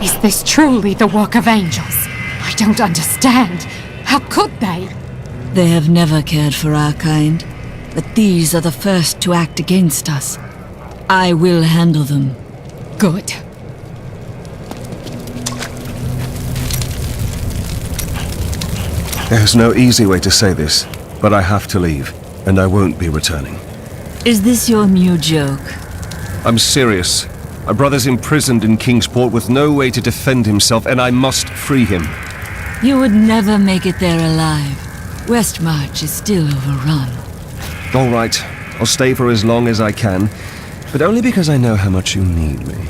Is this truly the work of angels? I don't understand. How could they? They have never cared for our kind, but these are the first to act against us. I will handle them. Good. There's no easy way to say this, but I have to leave, and I won't be returning. Is this your new joke? I'm serious. My brother's imprisoned in Kingsport with no way to defend himself, and I must free him. You would never make it there alive. Westmarch is still overrun. All right, I'll stay for as long as I can, but only because I know how much you need me.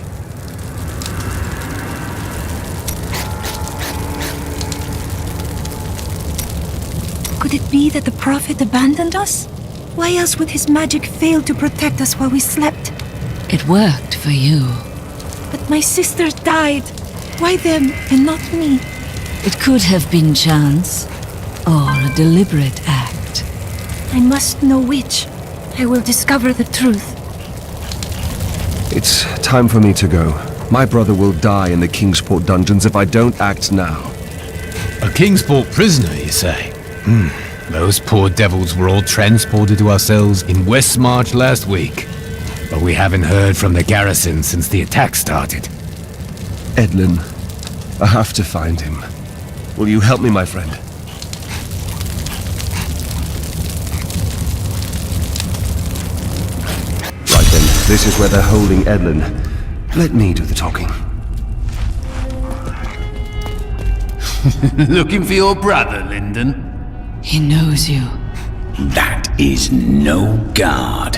Could it be that the Prophet abandoned us? Why else would his magic fail to protect us while we slept? It worked for you. But my sisters died. Why them and not me? It could have been chance, or a deliberate act. I must know which. I will discover the truth. It's time for me to go. My brother will die in the Kingsport dungeons if I don't act now. A Kingsport prisoner, you say? Those poor devils were all transported to our cells in Westmarch last week. But we haven't heard from the garrison since the attack started. Edlin, I have to find him. Will you help me, my friend? Right then, this is where they're holding Edlin. Let me do the talking. Looking for your brother, Lyndon? He knows you. That is no guard.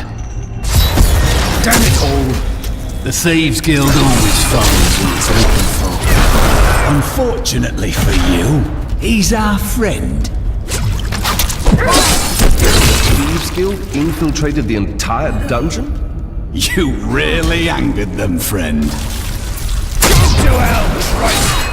Damn it all! The Thieves Guild always finds when it's open for. Unfortunately for you, he's our friend. Thieves Guild infiltrated the entire dungeon? You really angered them, friend. Go to hell, right?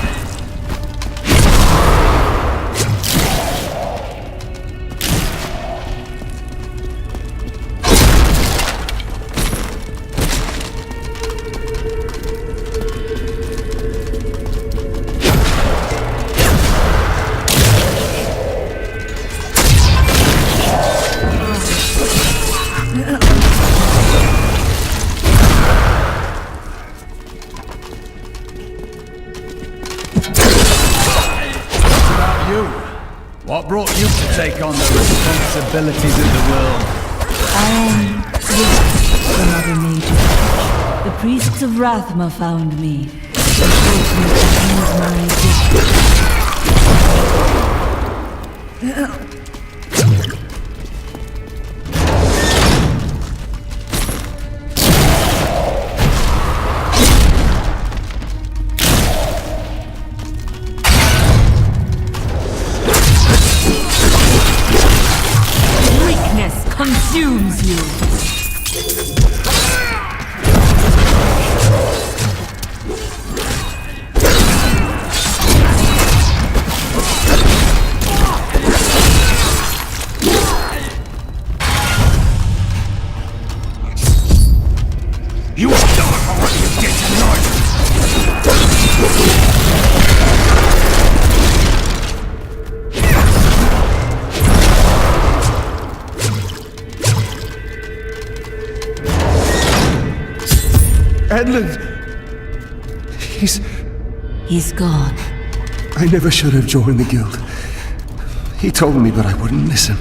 What brought you to take on the responsibilities of the world? I am the Mother Nature. The priests of Rathma found me. They told me to use my gift. Consumes you. You are done already, get tonight! Edlin! He's gone. I never should have joined the guild. He told me, but I wouldn't listen.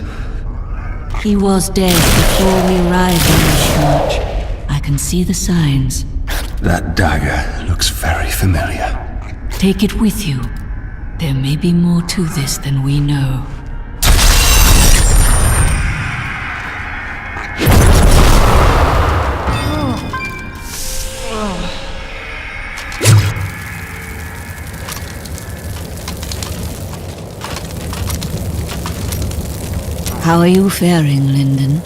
He was dead before we arrived in Westmarch. I can see the signs. That dagger looks very familiar. Take it with you. There may be more to this than we know. How are you faring, Lyndon?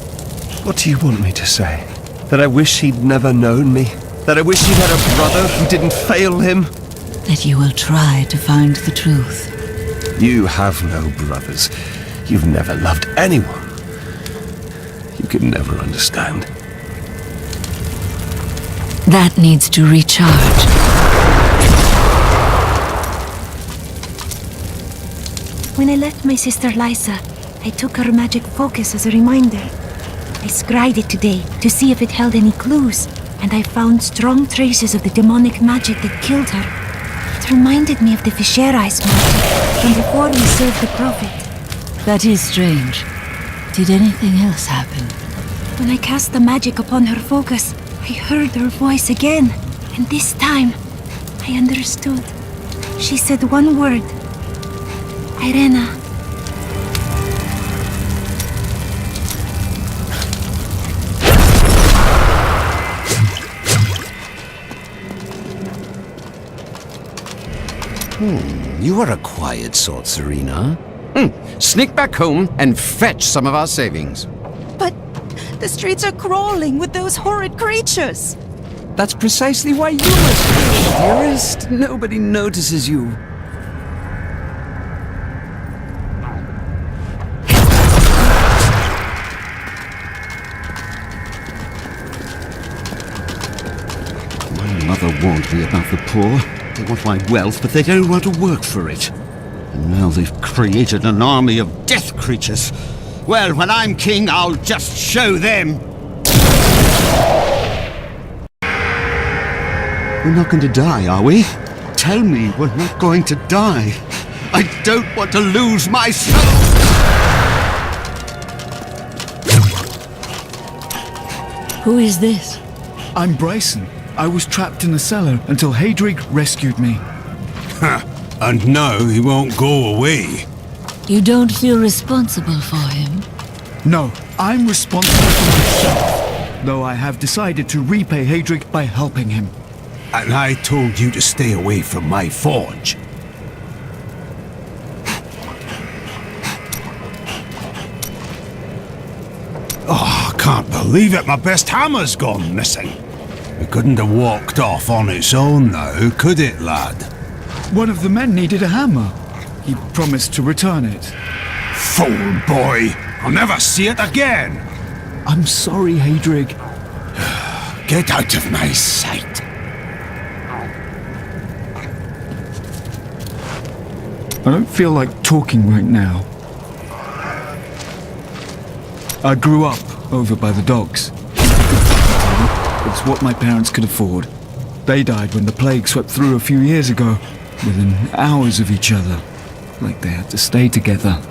What do you want me to say? That I wish he'd never known me? That I wish he'd had a brother who didn't fail him? That you will try to find the truth. You have no brothers. You've never loved anyone. You can never understand. That needs to recharge. When I left my sister Lysa, I took her magic focus as a reminder. I scryed it today to see if it held any clues, and I found strong traces of the demonic magic that killed her. It reminded me of the Fisherais magic from before we served the Prophet. That is strange. Did anything else happen? When I cast the magic upon her focus, I heard her voice again, and this time, I understood. She said one word. Irena. You are a quiet sort, Serena. Sneak back home and fetch some of our savings. But the streets are crawling with those horrid creatures. That's precisely why you must flee, dearest. Nobody notices you. My mother warned me about the poor. They want my wealth, but they don't want to work for it. And now they've created an army of death creatures. Well, when I'm king, I'll just show them. We're not going to die, are we? Tell me we're not going to die. I don't want to lose my soul. Who is this? I'm Bryson. I was trapped in the cellar until Hadrig rescued me. And now he won't go away. You don't feel responsible for him? No, I'm responsible for myself. Though I have decided to repay Hadrig by helping him. And I told you to stay away from my forge. Oh, I can't believe it. My best hammer's gone missing. It couldn't have walked off on its own now, could it, lad? One of the men needed a hammer. He promised to return it. Fool boy! I'll never see it again! I'm sorry, Hadrig. Get out of my sight. I don't feel like talking right now. I grew up over by the docks. It's what my parents could afford. They died when the plague swept through a few years ago, within hours of each other, like they had to stay together.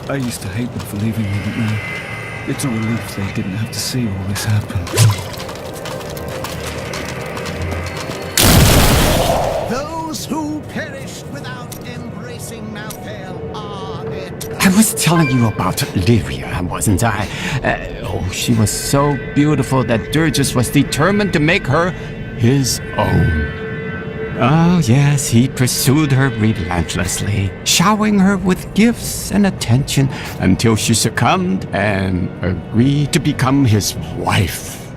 I used to hate them for leaving me, but now it's a relief they didn't have to see all this happen. Those who perished without embracing Malthael are eternal. I was telling you about Lyria, wasn't I? She was so beautiful that Durgus was determined to make her his own. Oh, yes, he pursued her relentlessly, showering her with gifts and attention until she succumbed and agreed to become his wife.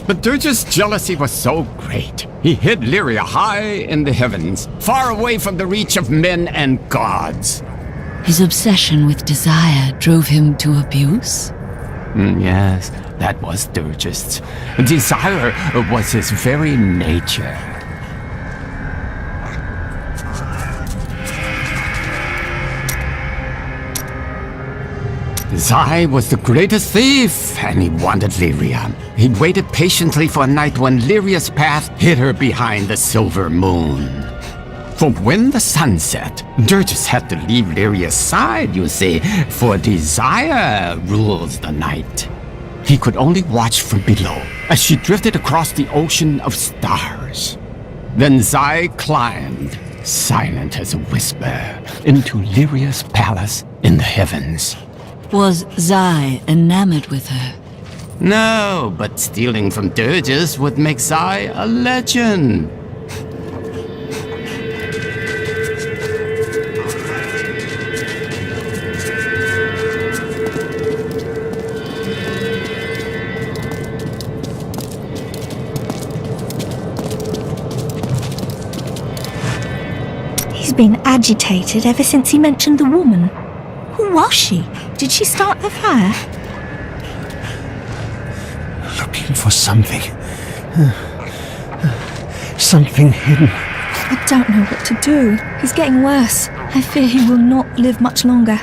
But Durgus' jealousy was so great, he hid Lyria high in the heavens, far away from the reach of men and gods. His obsession with desire drove him to abuse? Yes, that was Durgus. Desire was his very nature. Zai was the greatest thief, and he wanted Lyria. He waited patiently for a night when Lyria's path hid her behind the silver moon. For when the sun set, Durgus had to leave Lyria's side, you see, for desire rules the night. He could only watch from below as she drifted across the ocean of stars. Then Zai climbed, silent as a whisper, into Lyria's palace in the heavens. Was Zai enamored with her? No, but stealing from Durgus would make Zai a legend. He's been agitated ever since he mentioned the woman. Who was she? Did she start the fire? Looking for something. Something hidden. I don't know what to do. He's getting worse. I fear he will not live much longer.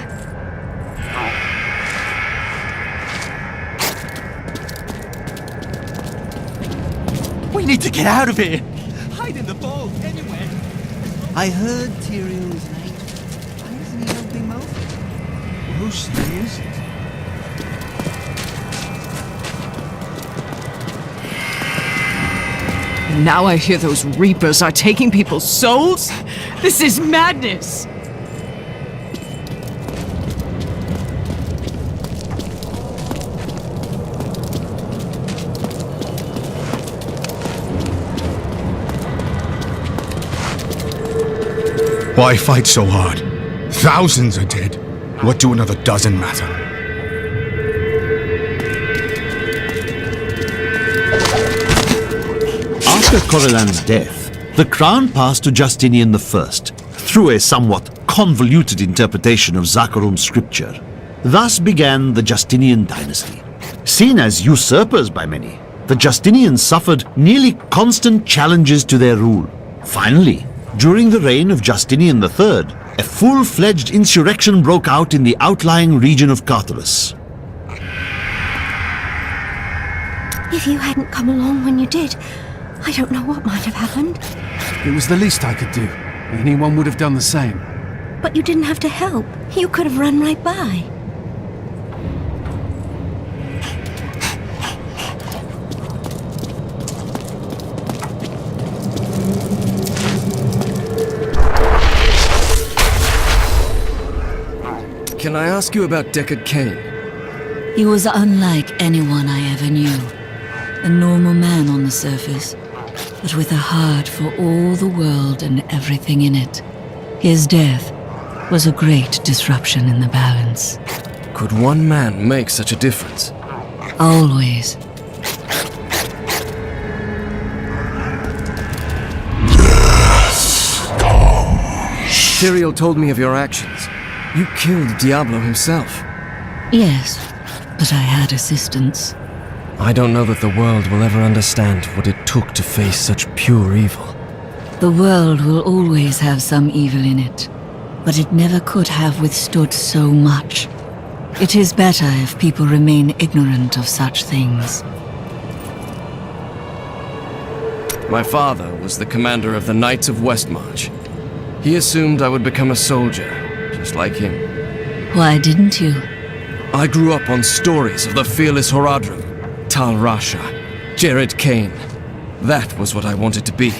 We need to get out of here! Hide in the vault, anywhere! I heard Tyrion's name. Why isn't he helping Mo? Mostly is it? Now I hear those Reapers are taking people's souls? This is madness! Why fight so hard? Thousands are dead. What do another dozen matter? After Corellan's death, the crown passed to Justinian I through a somewhat convoluted interpretation of Zakharum's scripture. Thus began the Justinian dynasty. Seen as usurpers by many, the Justinians suffered nearly constant challenges to their rule. Finally, during the reign of Justinian III, a full-fledged insurrection broke out in the outlying region of Tartarus. If you hadn't come along when you did, I don't know what might have happened. It was the least I could do. Anyone would have done the same. But you didn't have to help. You could have run right by. Can I ask you about Deckard Cain? He was unlike anyone I ever knew. A normal man on the surface, but with a heart for all the world and everything in it. His death was a great disruption in the balance. Could one man make such a difference? Always. Tyrael told me of your actions. You killed Diablo himself. Yes, but I had assistance. I don't know that the world will ever understand what it took to face such pure evil. The world will always have some evil in it, but it never could have withstood so much. It is better if people remain ignorant of such things. My father was the commander of the Knights of Westmarch. He assumed I would become a soldier, just like him. Why didn't you? I grew up on stories of the fearless Horadrim, Tal Rasha, Jared Cain. That was what I wanted to be.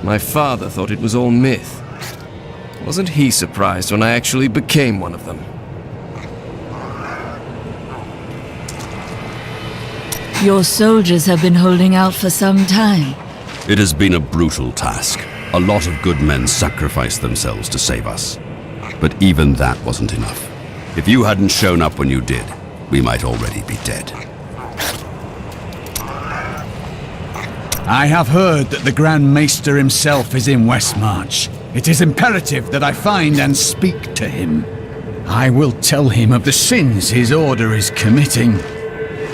My father thought it was all myth. Wasn't he surprised when I actually became one of them? Your soldiers have been holding out for some time. It has been a brutal task. A lot of good men sacrificed themselves to save us. But even that wasn't enough. If you hadn't shown up when you did, we might already be dead. I have heard that the Grand Maester himself is in Westmarch. It is imperative that I find and speak to him. I will tell him of the sins his order is committing.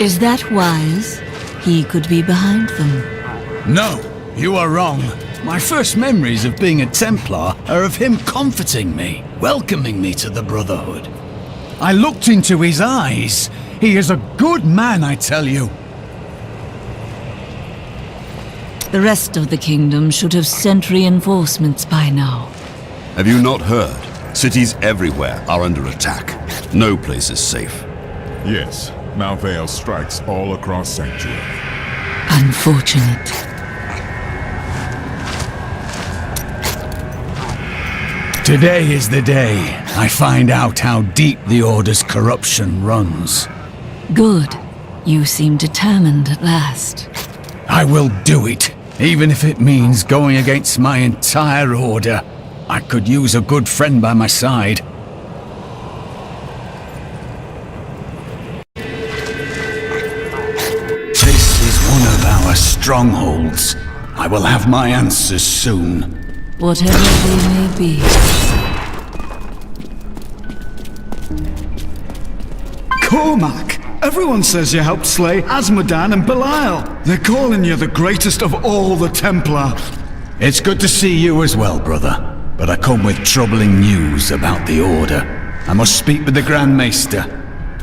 Is that wise? He could be behind them. No, you are wrong. My first memories of being a Templar are of him comforting me, welcoming me to the Brotherhood. I looked into his eyes. He is a good man, I tell you. The rest of the kingdom should have sent reinforcements by now. Have you not heard? Cities everywhere are under attack. No place is safe. Yes, Malvale strikes all across Sanctuary. Unfortunate. Today is the day I find out how deep the Order's corruption runs. Good. You seem determined at last. I will do it, even if it means going against my entire Order. I could use a good friend by my side. This is one of our strongholds. I will have my answers soon. Whatever they may be. Cormac! Everyone says you helped slay Azmodan and Belial. They're calling you the greatest of all the Templar. It's good to see you as well, brother. but I come with troubling news about the Order. I must speak with the Grand Maester.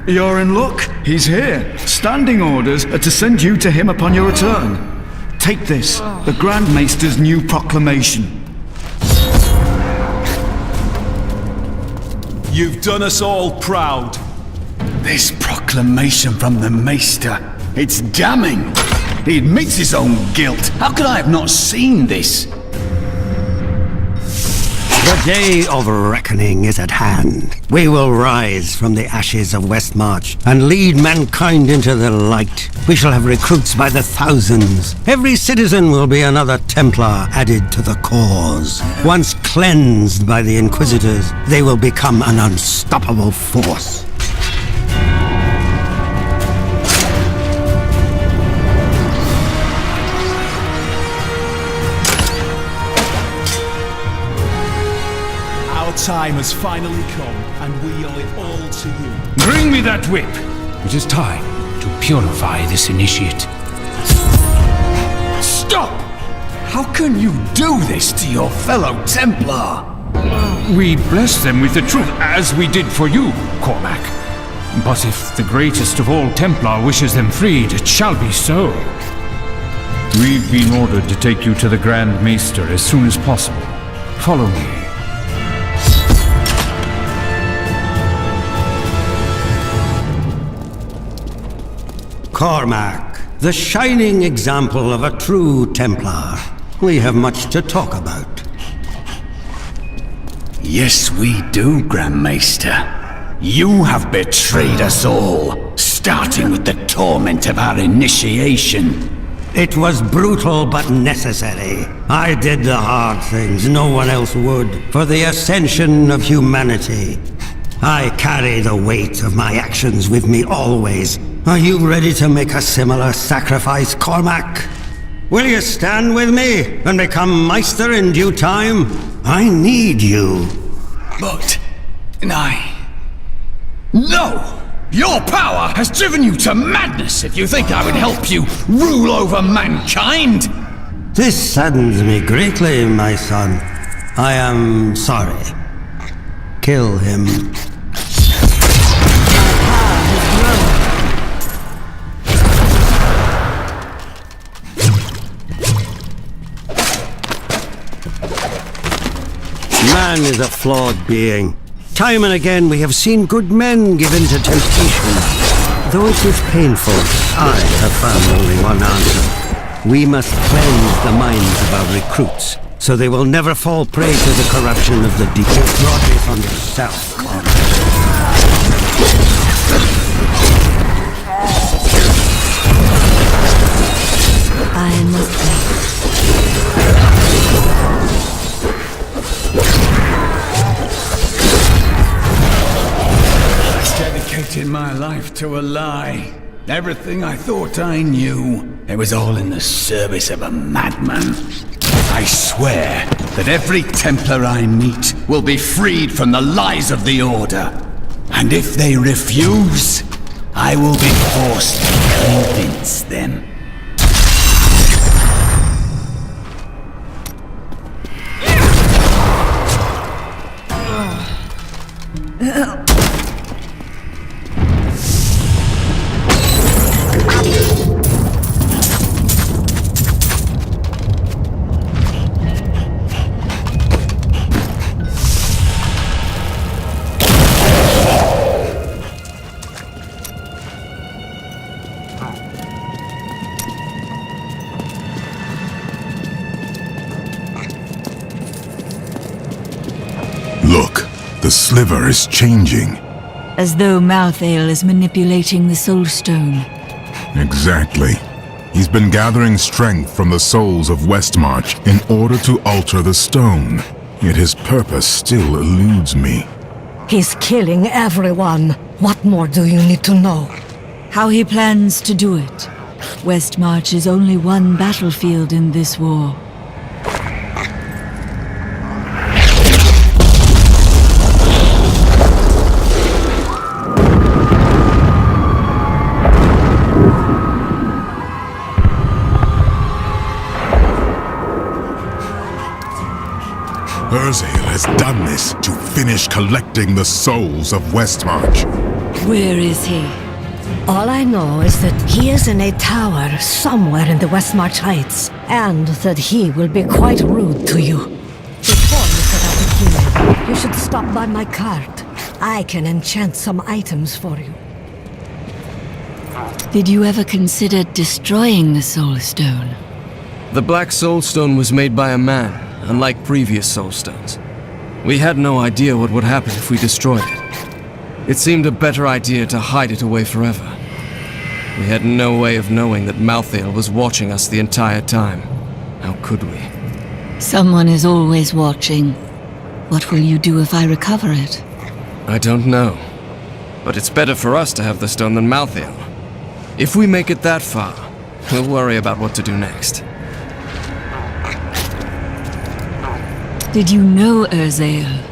You're in luck. He's here. Standing orders are to send you to him upon your return. Take this, the Grand Maester's new proclamation. You've done us all proud. This proclamation from the Maester, it's damning. He admits his own guilt. How could I have not seen this? The day of reckoning is at hand. We will rise from the ashes of Westmarch and lead mankind into the light. We shall have recruits by the thousands. Every citizen will be another Templar added to the cause. Once cleansed by the Inquisitors, they will become an unstoppable force. Time has finally come, and we owe it all to you. Bring me that whip! It is time to purify this initiate. Stop! How can you do this to your fellow Templar? We bless them with the truth, as we did for you, Cormac. But if the greatest of all Templar wishes them freed, it shall be so. We've been ordered to take you to the Grand Maester as soon as possible. Follow me. Cormac, the shining example of a true Templar. We have much to talk about. Yes, we do, Grand Maester. You have betrayed us all, starting with the torment of our initiation. It was brutal but necessary. I did the hard things no one else would, for the ascension of humanity. I carry the weight of my actions with me always. Are you ready to make a similar sacrifice, Cormac? Will you stand with me and become Meister in due time? I need you. But... No! Your power has driven you to madness if you think I would help you rule over mankind! This saddens me greatly, my son. I am sorry. Kill him. Man is a flawed being. Time and again we have seen good men given to temptation. Though it is painful, I have found only one answer. We must cleanse the minds of our recruits, so they will never fall prey to the corruption of the deep. You brought this on yourself, Cormac. I must Dedicated my life to a lie. Everything I thought I knew, it was all in the service of a madman. I swear that every Templar I meet will be freed from the lies of the Order. And if they refuse, I will be forced to convince them. Look, the sliver is changing. As though Mouthail is manipulating the Soul Stone. Exactly. He's been gathering strength from the souls of Westmarch in order to alter the stone. Yet his purpose still eludes me. He's killing everyone. What more do you need to know? How he plans to do it. Westmarch is only one battlefield in this war. Urzael has done this to finish collecting the souls of Westmarch. Where is he? All I know is that he is in a tower somewhere in the Westmarch Heights, and that he will be quite rude to you. Before you set out to kill him, you should stop by my cart. I can enchant some items for you. Did you ever consider destroying the Soul Stone? The Black Soul Stone was made by a man, unlike previous Soul Stones. We had no idea what would happen if we destroyed it. It seemed a better idea to hide it away forever. We had no way of knowing that Malthael was watching us the entire time. How could we? Someone is always watching. What will you do if I recover it? I don't know. But it's better for us to have the stone than Malthael. If we make it that far, we'll worry about what to do next. Did you know Urzael?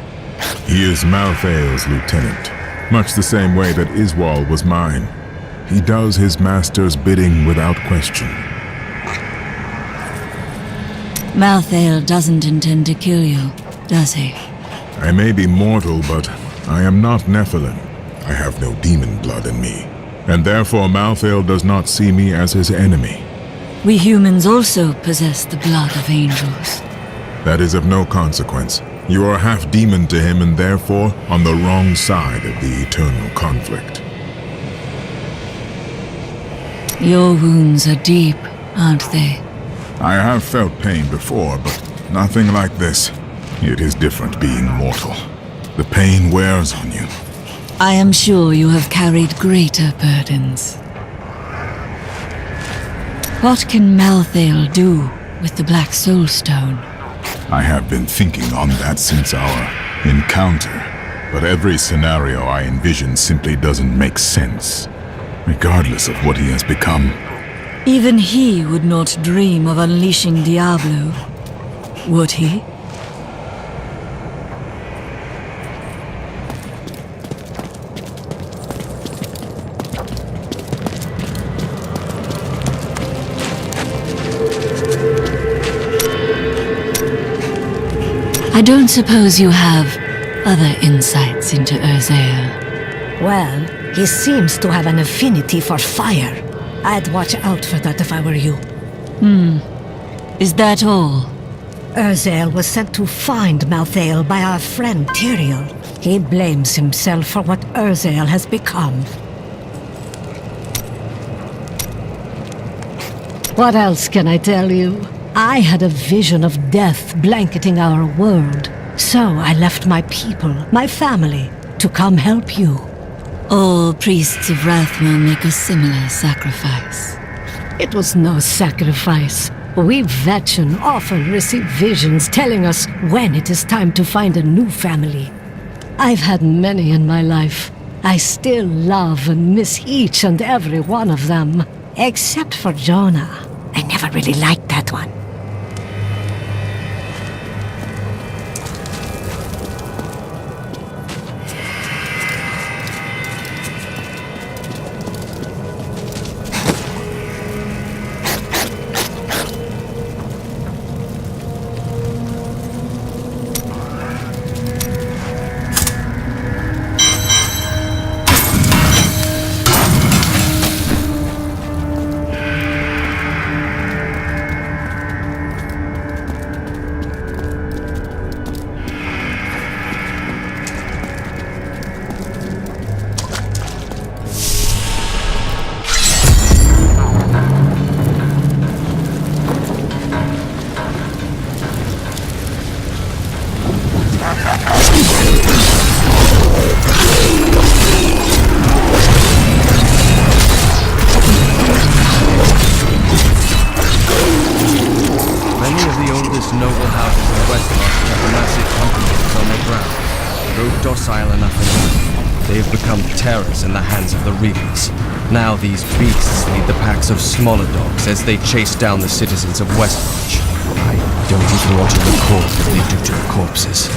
He is Malthael's lieutenant, much the same way that Iswal was mine. He does his master's bidding without question. Malthael doesn't intend to kill you, does he? I may be mortal, but I am not Nephilim. I have no demon blood in me, and therefore Malthael does not see me as his enemy. We humans also possess the blood of angels. That is of no consequence. You are half demon to him and therefore on the wrong side of the eternal conflict. Your wounds are deep, aren't they? I have felt pain before, but nothing like this. It is different being mortal. The pain wears on you. I am sure you have carried greater burdens. What can Malthael do with the Black Soul Stone? I have been thinking on that since our encounter, but every scenario I envision simply doesn't make sense, regardless of what he has become. Even he would not dream of unleashing Diablo, would he? I don't suppose you have other insights into Urzael. Well, he seems to have an affinity for fire. I'd watch out for that if I were you. Is that all? Urzael was sent to find Malthael by our friend Tyrael. He blames himself for what Urzael has become. What else can I tell you? I had a vision of death blanketing our world, so I left my people, my family, to come help you. All priests of Rathma make a similar sacrifice. It was no sacrifice. We Vetchen often receive visions telling us when it is time to find a new family. I've had many in my life. I still love and miss each and every one of them. Except for Jonah. I never really liked that one. noble houses in Westmarch have massive companies on their ground. Though docile enough in life, they have become terrors in the hands of the Reapers. Now these beasts lead the packs of smaller dogs as they chase down the citizens of Westmarch. I don't even want to recall what they do to the corpses.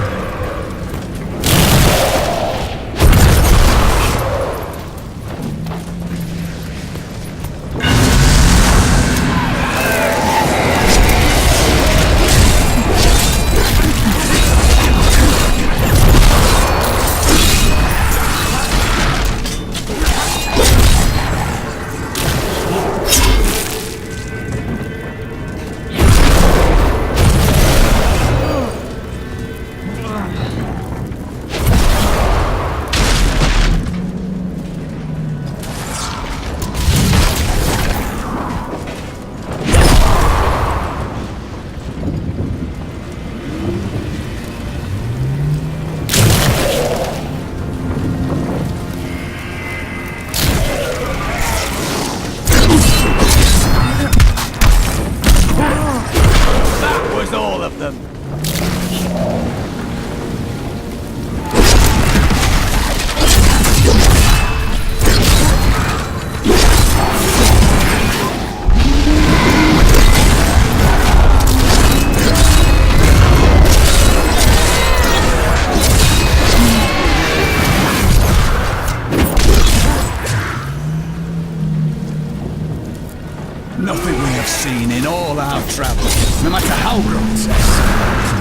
Nothing we have seen in all our travels, no matter how grotesque,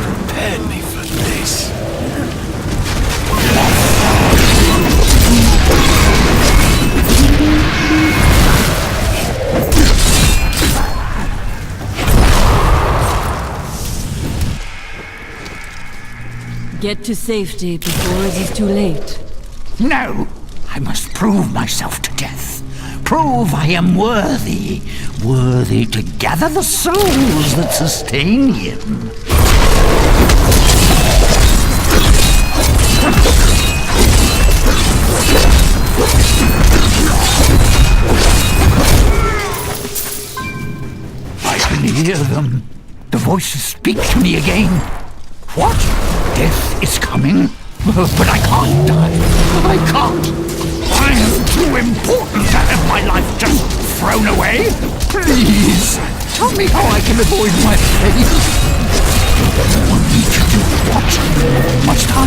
prepared me for this. Get to safety before it is too late. No! I must prove myself to death. Prove I am worthy. Worthy to gather the souls that sustain him. I can hear them. The voices speak to me again. What? Death is coming? But I can't die. I can't. I am too important to have my life just thrown away. Please, tell me how I can avoid my fate. You want me to do what? Must I?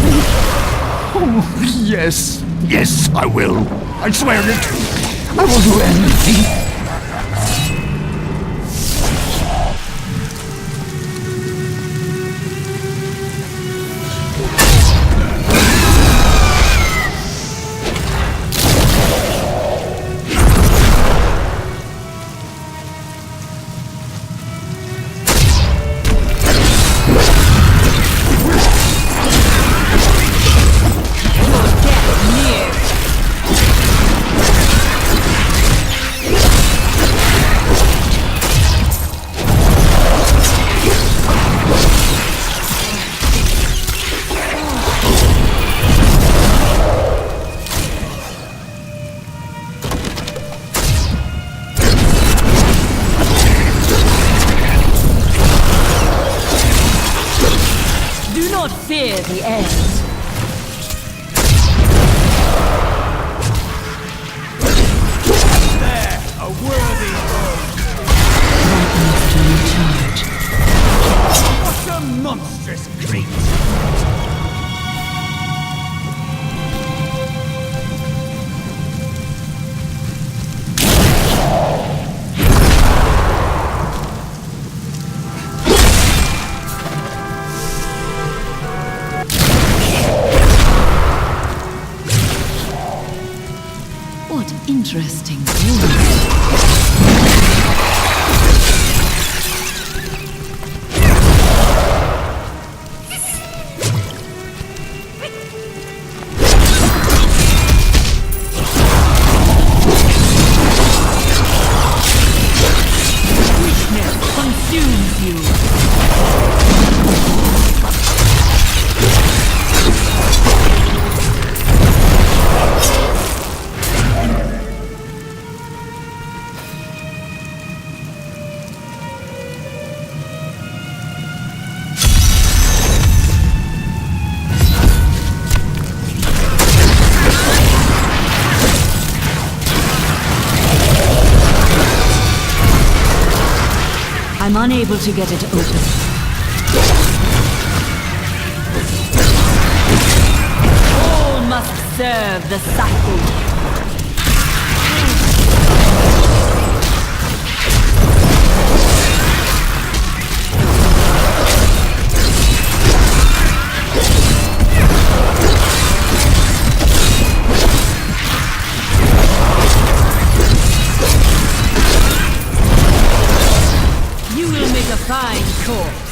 Oh, yes. Yes, I will. I swear it. I will do anything. Fear the end. There, a worthy foe. What a monstrous creature! Interesting. Weakness consumes you. I'm unable to get it open. All must serve the cycle. Fine corpse.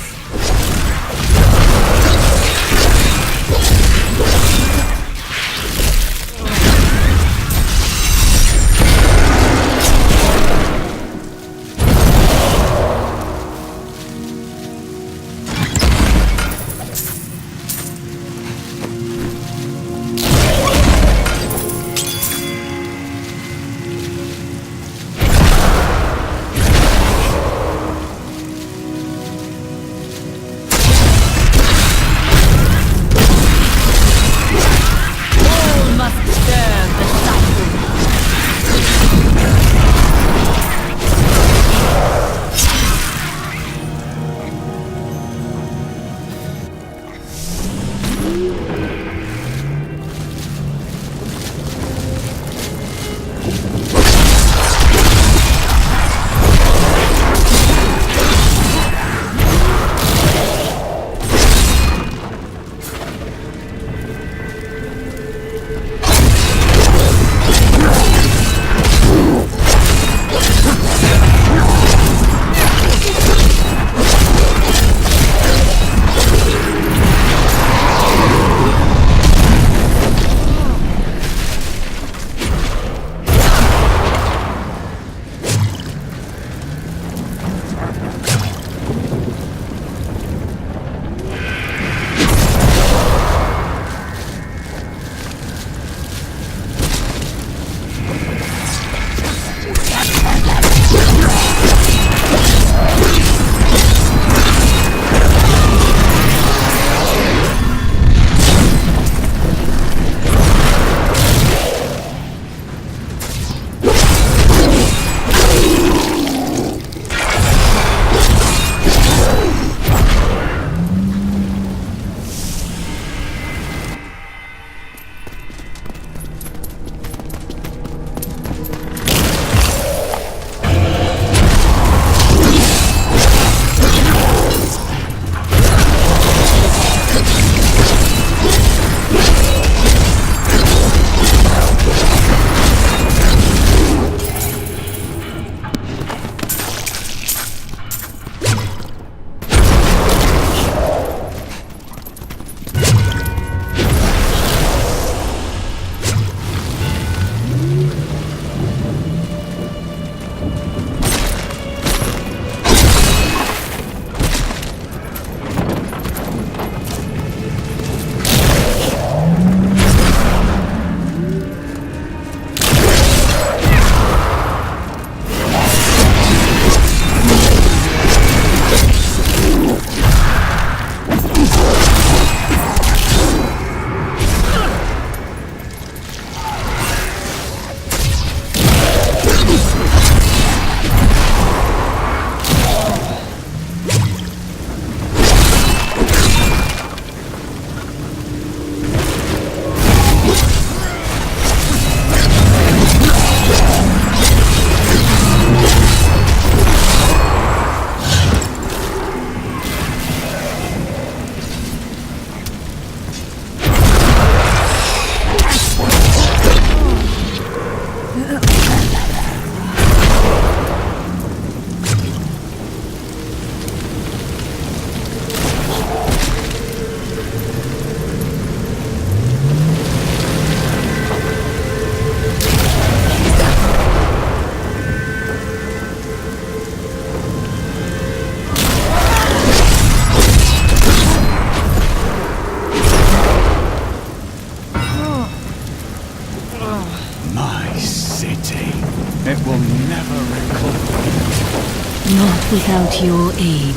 Not without your aid.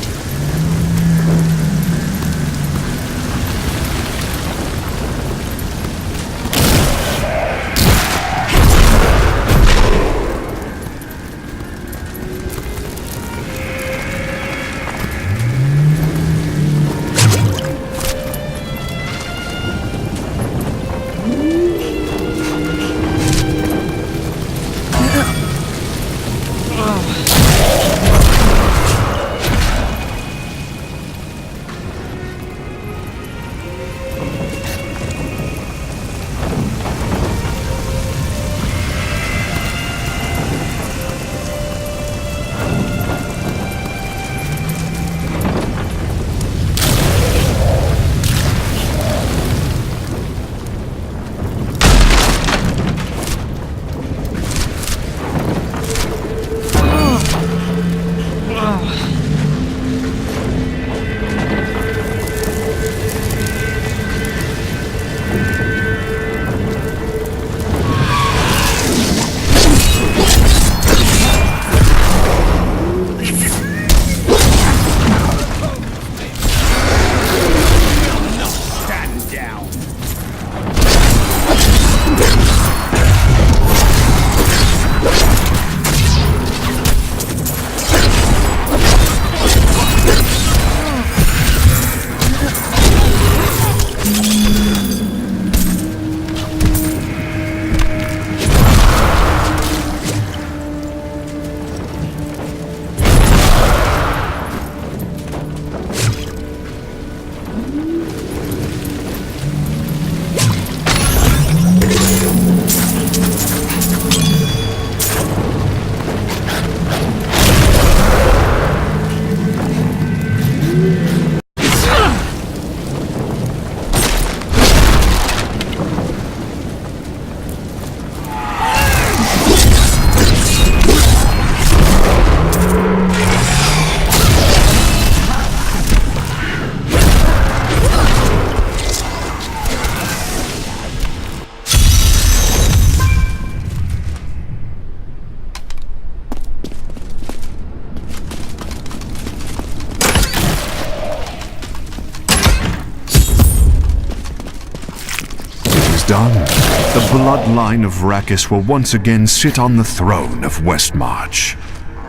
Done. The bloodline of Rakis will once again sit on the throne of Westmarch.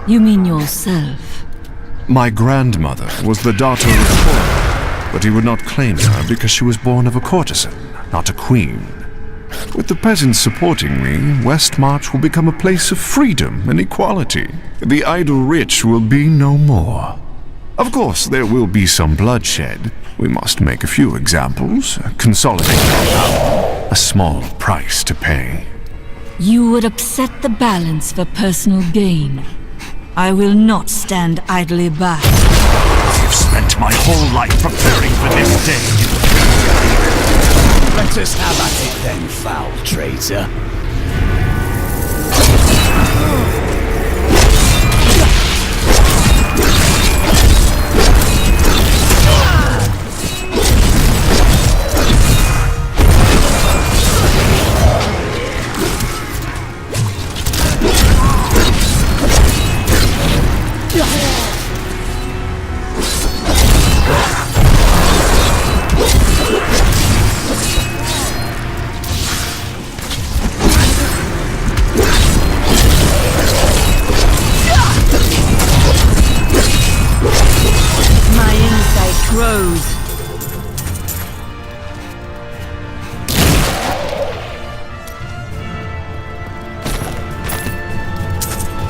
You mean yourself? My grandmother was the daughter of Thor, but he would not claim her because she was born of a courtesan, not a queen. With the peasants supporting me, Westmarch will become a place of freedom and equality. The idle rich will be no more. Of course, there will be some bloodshed. We must make a few examples, consolidate our power. A small price to pay. You would upset the balance for personal gain. I will not stand idly by. I've spent my whole life preparing for this day. Let us have at it then, foul traitor.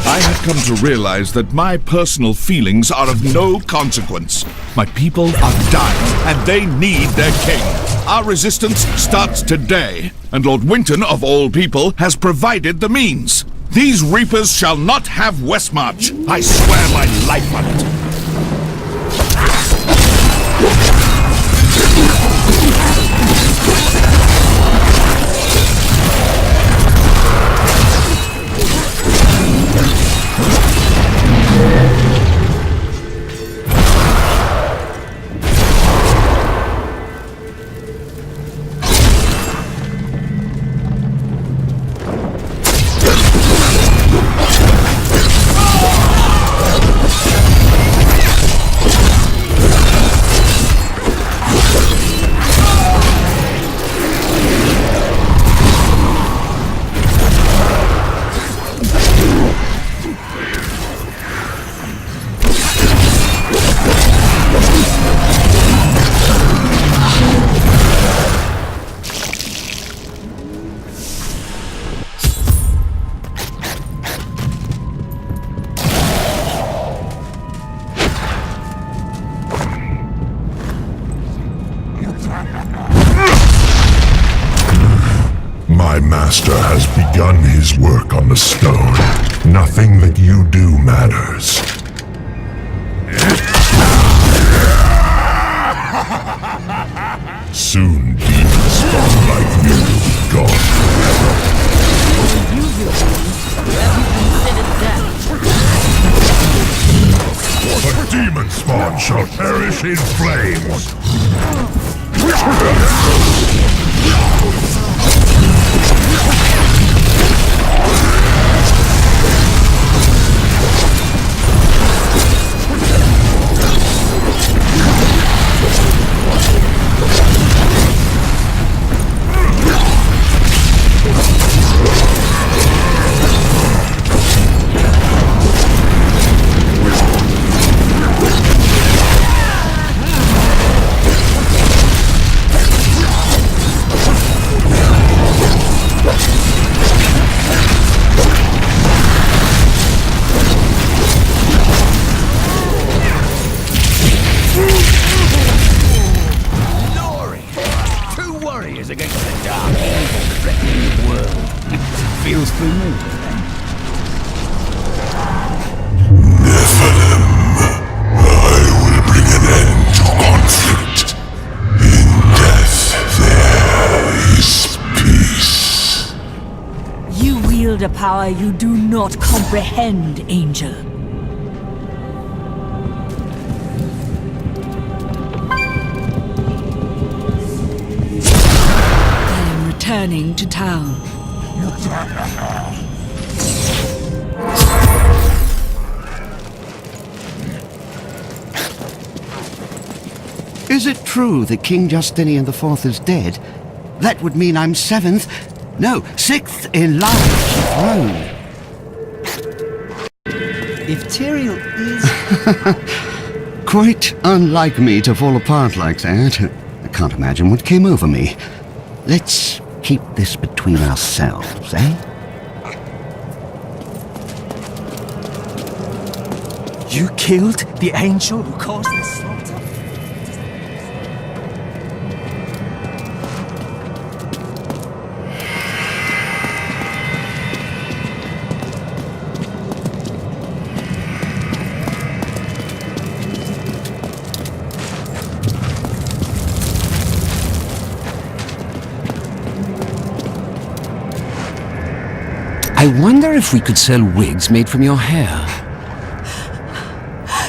I have come to realize that my personal feelings are of no consequence. My people are dying, and they need their king. Our resistance starts today, and Lord Winton, of all people, has provided the means. These Reapers shall not have Westmarch. I swear my life on it. Master has begun his work on the stone. Nothing that you do matters. Soon demons spawn like you will be gone forever. The demon spawn shall perish in flames. Against the dark evil threatening the world. Feels familiar, then. Nephilim, I will bring an end to conflict. In death there is peace. You wield a power you do not comprehend, Angel. Returning to town. Is it true that King Justinian IV is dead? That would mean I'm 6th in line to the throne. If Tyrael is... Quite unlike me to fall apart like that. I can't imagine what came over me. Let's keep this between ourselves, eh? You killed the angel who caused this slaughter? I wonder if we could sell wigs made from your hair.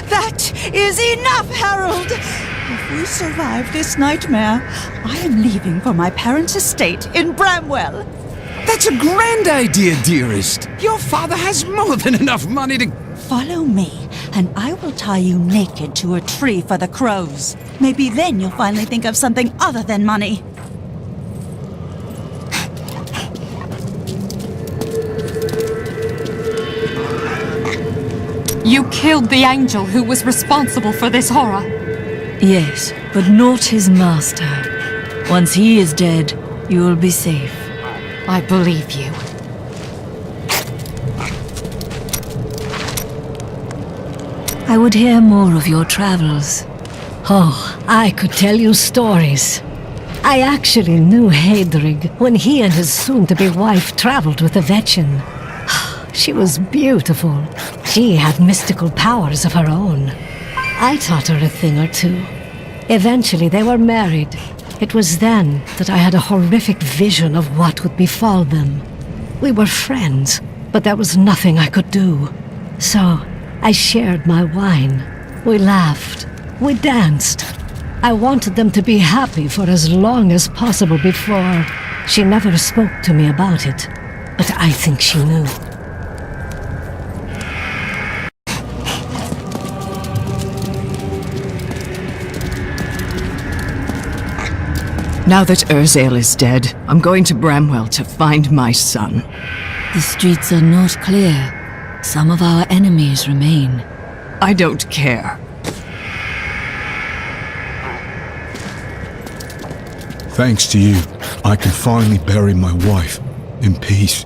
That is enough, Harold! If we survive this nightmare, I am leaving for my parents' estate in Bramwell. That's a grand idea, dearest. Your father has more than enough money to... Follow me, and I will tie you naked to a tree for the crows. Maybe then you'll finally think of something other than money. You killed the angel who was responsible for this horror. Yes, but not his master. Once he is dead, you will be safe. I believe you. I would hear more of your travels. Oh, I could tell you stories. I actually knew Hedrig when he and his soon-to-be wife traveled with the Vetchin. She was beautiful. She had mystical powers of her own. I taught her a thing or two. Eventually, they were married. It was then that I had a horrific vision of what would befall them. We were friends, but there was nothing I could do. So, I shared my wine. We laughed. We danced. I wanted them to be happy for as long as possible before. She never spoke to me about it, but I think she knew. Now that Urzael is dead, I'm going to Bramwell to find my son. The streets are not clear. Some of our enemies remain. I don't care. Thanks to you, I can finally bury my wife in peace.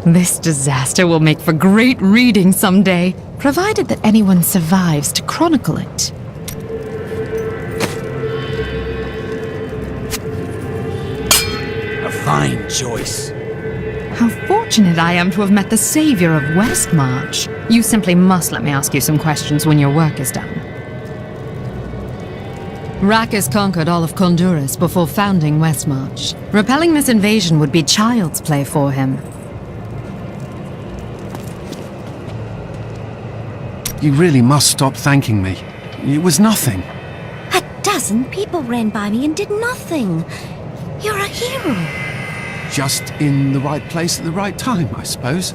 This disaster will make for great reading someday, provided that anyone survives to chronicle it. choice. How fortunate I am to have met the savior of Westmarch. You simply must let me ask you some questions when your work is done. Rackus conquered all of Honduras before founding Westmarch. Repelling this invasion would be child's play for him. You really must stop thanking me. It was nothing. A dozen people ran by me and did nothing. You're a hero. Just in the right place at the right time, I suppose.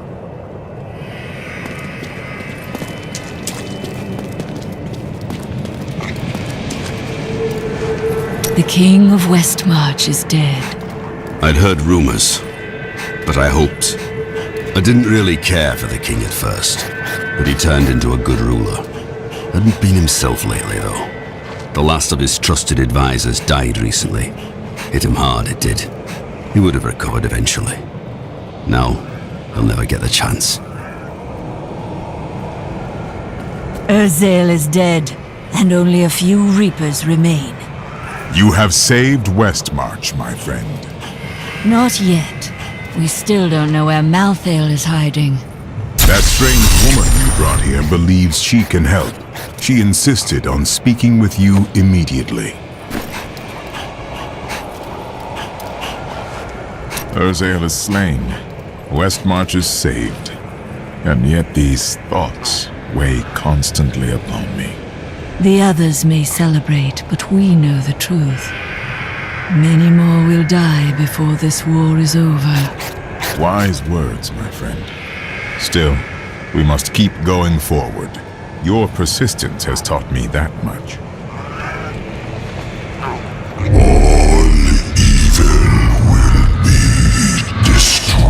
The King of Westmarch is dead. I'd heard rumors, but I hoped. I didn't really care for the king at first, but he turned into a good ruler. Hadn't been himself lately, though. The last of his trusted advisors died recently. Hit him hard, it did. He would have recovered eventually. Now, he'll never get the chance. Urzael is dead, and only a few Reapers remain. You have saved Westmarch, my friend. Not yet. We still don't know where Malthael is hiding. That strange woman you brought here believes she can help. She insisted on speaking with you immediately. Urzael is slain. Westmarch is saved. And yet these thoughts weigh constantly upon me. The others may celebrate, but we know the truth. Many more will die before this war is over. Wise words, my friend. Still, we must keep going forward. Your persistence has taught me that much. All evil will be destroyed.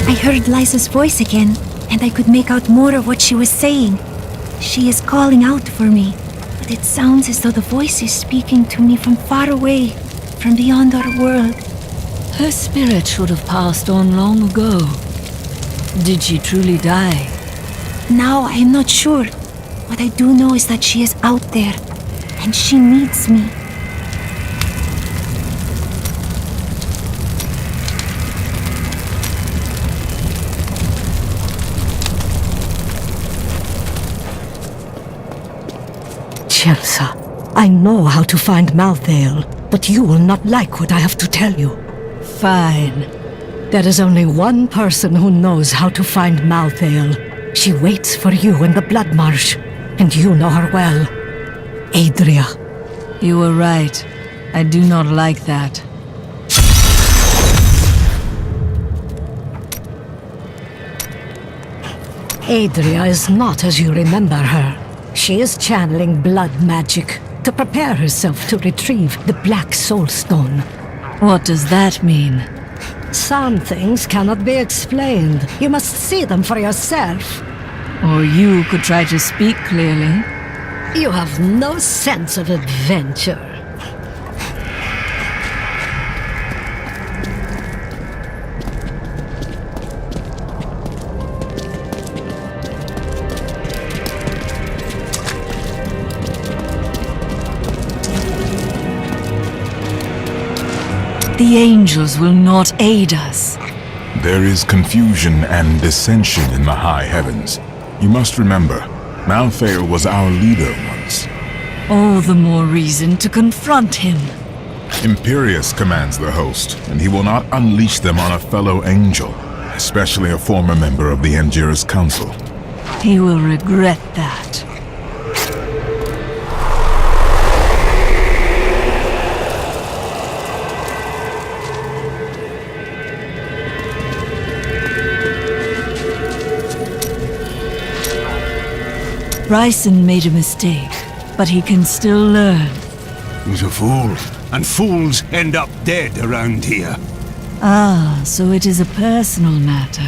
I heard Lysa's voice again, and I could make out more of what she was saying. She is calling out for me, but it sounds as though the voice is speaking to me from far away, from beyond our world. Her spirit should have passed on long ago. Did she truly die? Now I am not sure. What I do know is that she is out there, and she needs me. Chelsea, I know how to find Malthael, but you will not like what I have to tell you. Fine. There is only one person who knows how to find Malthael. She waits for you in the Blood Marsh, and you know her well. Adria. You were right. I do not like that. Adria is not as you remember her. She is channeling blood magic to prepare herself to retrieve the Black Soul Stone. What does that mean? Some things cannot be explained. You must see them for yourself. Or you could try to speak clearly. You have no sense of adventure. The angels will not aid us. There is confusion and dissension in the high heavens. You must remember, Malthael was our leader once. All the more reason to confront him. Imperius commands the host, and he will not unleash them on a fellow angel, especially a former member of the Angiras Council. He will regret that. Bryson made a mistake, but he can still learn. He's a fool, and fools end up dead around here. Ah, so it is a personal matter.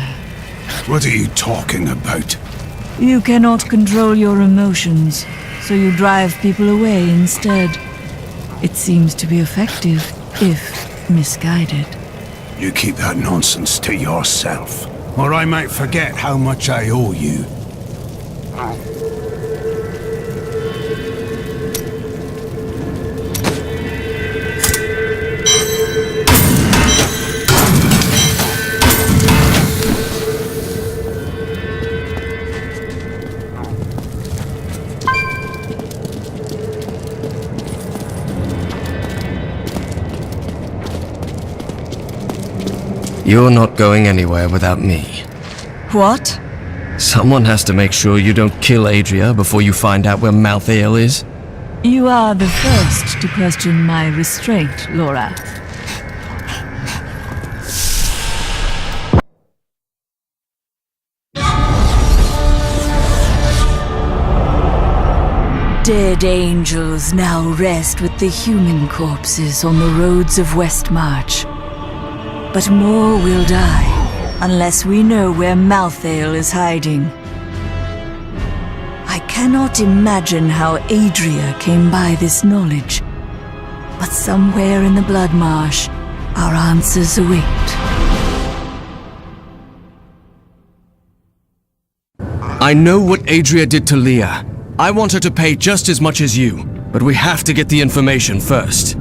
What are you talking about? You cannot control your emotions, so you drive people away instead. It seems to be effective, if misguided. You keep that nonsense to yourself, or I might forget how much I owe you. You're not going anywhere without me. What? Someone has to make sure you don't kill Adria before you find out where Malthael is. You are the first to question my restraint, Laura. Dead angels now rest with the human corpses on the roads of Westmarch. But more will die, unless we know where Malthael is hiding. I cannot imagine how Adria came by this knowledge, but somewhere in the Blood Marsh, our answers await. I know what Adria did to Leah. I want her to pay just as much as you, but we have to get the information first.